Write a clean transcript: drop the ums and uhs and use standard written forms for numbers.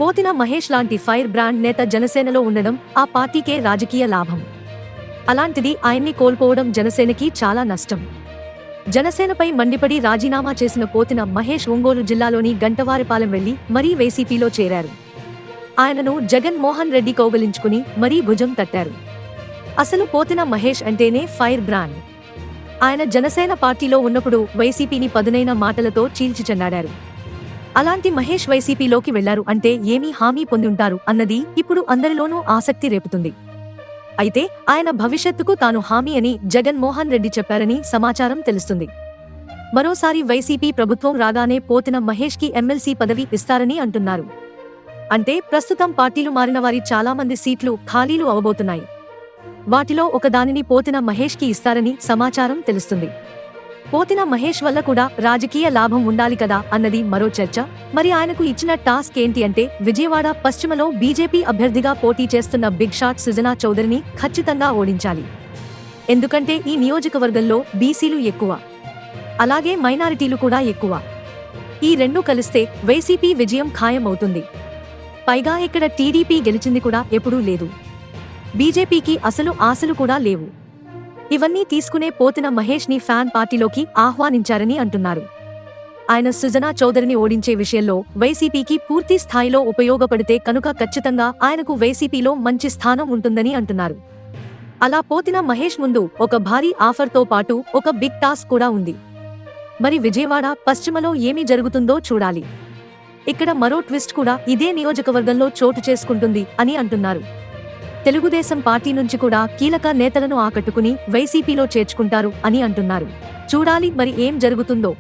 పోతిన మహేష్ లాంటి fire brand నేత జనసేనలో ఉండడం ఆ పార్టీకే రాజకీయ లాభం. అలాంటిది ఆయన్ని కోల్పోవడం జనసేనకి చాలా నష్టం. జనసేనపై మండిపడి రాజీనామా చేసిన పోతిన మహేష్ ఒంగోలు జిల్లాలోని గంటవారిపాలెం వెళ్లి మరీ వైసీపీలో చేరారు. ఆయనను జగన్ మోహన్ రెడ్డి కౌగలించుకుని మరీ భుజం తట్టారు. అసలు పోతిన మహేష్ అంటేనే ఫైర్ బ్రాండ్. ఆయన జనసేన పార్టీలో ఉన్నప్పుడు వైసీపీని పదునైన మాటలతో చీల్చిచెండాడారు. అలాంటి మహేష్ వైసీపీలోకి వెళ్లారు అంటే ఏమీ హామీ పొందుంటారు అన్నది ఇప్పుడు అందరిలోనూ ఆసక్తి రేపుతుంది. అయితే ఆయన భవిష్యత్తుకు తాను హామీ అని జగన్ మోహన్ రెడ్డి చెప్పారని సమాచారం తెలుస్తుంది. మరోసారి వైసీపీ ప్రభుత్వం రాగానే పోతిన మహేష్ కి ఎమ్మెల్సీ పదవి ఇస్తారని అంటున్నారు. అంటే ప్రస్తుతం పార్టీలు మారిన వారి చాలా మంది సీట్లు ఖాళీలు అవబోతున్నాయి. వాటిలో ఒక దానిని పోతిన మహేష్ కి ఇస్తారని సమాచారం తెలుస్తుంది. పోతిన మహేష్ వల్ల కూడా రాజకీయ లాభం ఉండాలి కదా అన్నది మరో చర్చ. మరి ఆయనకు ఇచ్చిన టాస్క్ ఏంటి అంటే విజయవాడ పశ్చిమలో బీజేపీ అభ్యర్థిగా పోటీ చేస్తున్న బిగ్ షాట్ సుజనా చౌదరిని ఖచ్చితంగా ఓడించాలి. ఎందుకంటే ఈ నియోజకవర్గంలో బీసీలు ఎక్కువ, అలాగే మైనారిటీలు కూడా ఎక్కువ. ఈ రెండు కలిస్తే వైసీపీ విజయం ఖాయం అవుతుంది. పైగా ఇక్కడ టీడీపీ గెలిచింది కూడా ఎప్పుడూ లేదు. బీజేపీకి అసలు ఆశలు కూడా లేవు. ఇవన్నీ తీసుకునే పోతిన మహేష్ ని ఫ్యాన్ పార్టీలోకి ఆహ్వానించారని అంటున్నారు. ఆయన సుజనా చౌదరిని ఓడించే విషయంలో వైసీపీకి పూర్తి స్థాయిలో ఉపయోగపడితే కనుక ఖచ్చితంగా ఆయనకు వైసీపీలో మంచి స్థానం ఉంటుందని అంటున్నారు. అలా పోతిన మహేష్ ముందు ఒక భారీ ఆఫర్తో పాటు ఒక బిగ్ టాస్క్ కూడా ఉంది. మరి విజయవాడ పశ్చిమలో ఏమి జరుగుతుందో చూడాలి. ఇక్కడ మరో ట్విస్ట్ కూడా ఇదే నియోజకవర్గంలో చోటు చేసుకుంటుంది అని అంటున్నారు. తెలుగుదేశం పార్టీ నుంచి కూడా కీలక నేతలను ఆకట్టుకుని వైసీపీలో చేర్చుకుంటారు అని అంటున్నారు. చూడాలి మరి ఏం జరుగుతుందో.